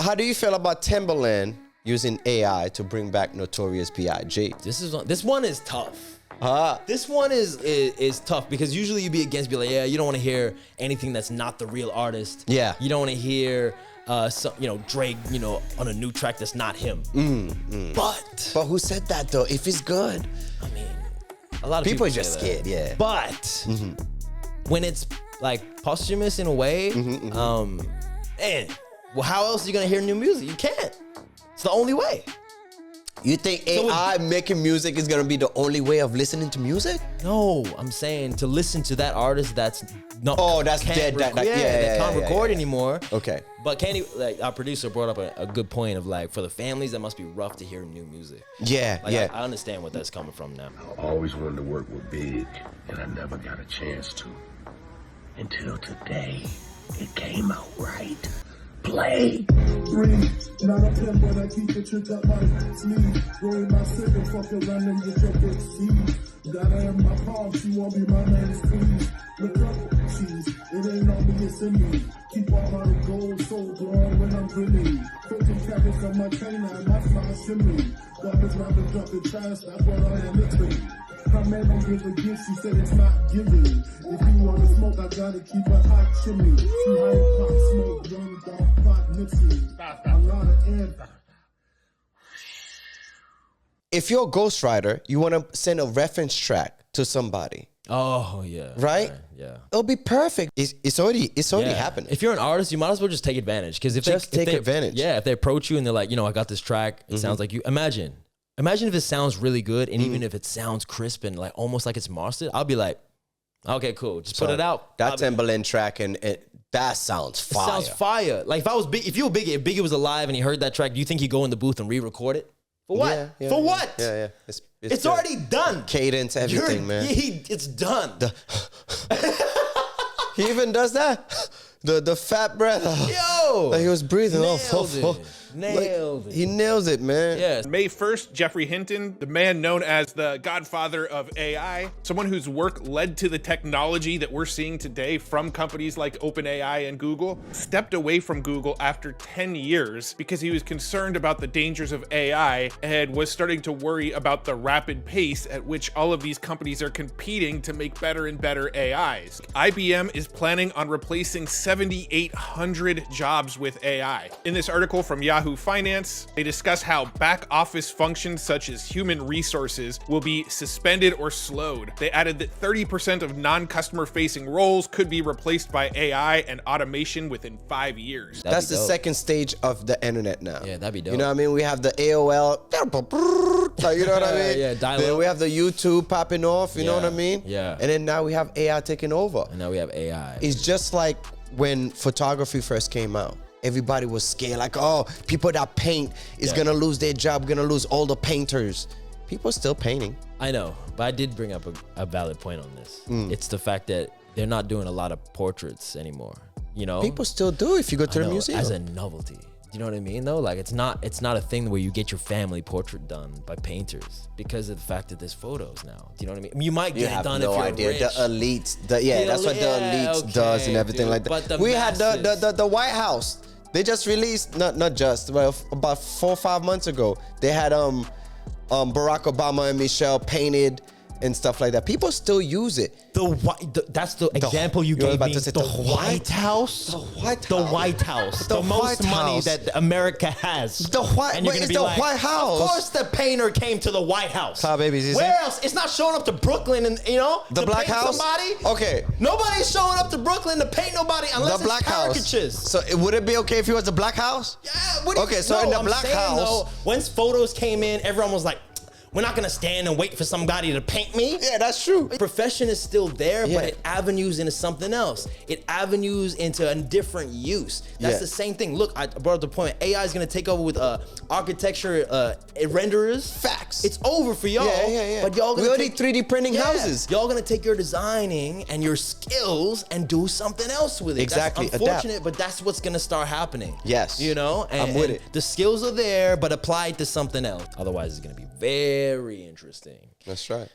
how do you feel about Timbaland using AI to bring back Notorious B.I.G? This one is tough. This one is tough because usually you'd be against, be like, yeah, you don't want to hear anything that's not the real artist. Yeah. You don't want to hear, Drake, on a new track that's not him. But who said that though? If it's good, I mean, a lot of people are say just that. scared. Yeah. But when it's like posthumous in a way, well, how else are you gonna hear new music? You can't. It's the only way. You think AI making music is gonna be the only way of listening to music? No, I'm saying to listen to that artist that's not. Oh, that's dead. That can't record anymore. Okay. But our producer brought up a good point of like, for the families, that must be rough to hear new music. Yeah, I understand what that's coming from now. I always wanted to work with Big, and I never got a chance to. Until today, it came out right. Play. Breathe. Not a pimp, but I keep the trick up my sleeve. Roll my cigarette, fuck around and get your big seed. Gotta have my palm, she won't be my man's queen. Look up, cheese. It ain't on me, it's in me. Keep all my gold so glowing when I'm grinning. 50 carats on my chain, I might fly shimmy. Garbage rapper dropping trash, that's what I am literally. Her man don't give a gift, she said it's not giving. If you wanna smoke, I gotta keep a hot chimney. See how you pop smoke, young dog pot nipsey. A lot of air. If you're a ghostwriter, you wanna send a reference track to somebody. Oh yeah. Right? Yeah. It'll be perfect. It's already happening. If you're an artist, you might as well just take advantage. Because if take advantage. Yeah, if they approach you and they're like, I got this track, it sounds like you. Imagine if it sounds really good, and even if it sounds crisp and like almost like it's mastered, I'll be like, okay, cool, just put it out. That Timbaland track and that sounds fire. It sounds fire. Like if you were Biggie, if Biggie was alive and he heard that track, do you think he'd go in the booth and re-record it? For what? Yeah, For what? Yeah. It's already done. Cadence, everything, man. It's done. He even does that. The fat breath. Yo, like he was breathing. Nailed it. He nails it, man. Yes. May 1st, Jeffrey Hinton, the man known as the godfather of AI, someone whose work led to the technology that we're seeing today from companies like OpenAI and Google, stepped away from Google after 10 years because he was concerned about the dangers of AI and was starting to worry about the rapid pace at which all of these companies are competing to make better and better AIs. IBM is planning on replacing 7,800 jobs with AI. In this article from Yahoo Finance, they discuss how back office functions such as human resources will be suspended or slowed. They added that 30% of non-customer facing roles could be replaced by AI and automation within 5 years. That's the second stage of the internet now. Yeah, that'd be dope. You know what I mean? We have the AOL, like, you know what I mean? Yeah, dial Then up. we have the YouTube popping off, you know what I mean? Yeah. And then now we have AI taking over. And now we have AI. It's just like when photography first came out. Everybody was scared, like, oh, people that paint is gonna lose their job, gonna lose all the painters. People are still painting. I know, but I did bring up a valid point on this. It's the fact that they're not doing a lot of portraits anymore. People still do if you go to the museum. As a novelty. You know what I mean though? Like it's not a thing where you get your family portrait done by painters because of the fact that there's photos now. Do you know what I mean? You might get it done if you're rich. The elites, that's what the elites does and everything like that. But we had the White House. They just released, not just, well, about 4 or 5 months ago, they had Barack Obama and Michelle painted and stuff like that. People still use it. That's the example you gave me. The White House. The White House. The White House. The most money that America has. And you're gonna be like, White House. Of course the painter came to the White House. Babies, where else? It's not showing up to Brooklyn and, the to Black paint House? somebody. Okay. Nobody's showing up to Brooklyn to paint nobody unless the Black it's caricatures. House. So would it be okay if it was the Black House? Yeah. Okay, so in the Black House. Though, once photos came in, everyone was like, we're not gonna stand and wait for somebody to paint me. Yeah, that's true. Profession is still there, but it avenues into something else. It avenues into a different use. That's the same thing. Look, I brought up the point. AI is gonna take over with architecture renderers. Facts. It's over for y'all. Yeah. But y'all we already 3D printing houses. Y'all gonna take your designing and your skills and do something else with it. Exactly. That's unfortunate, but that's what's gonna start happening. Yes. I'm with it. The skills are there, but applied to something else. Otherwise, it's gonna be very interesting. That's right.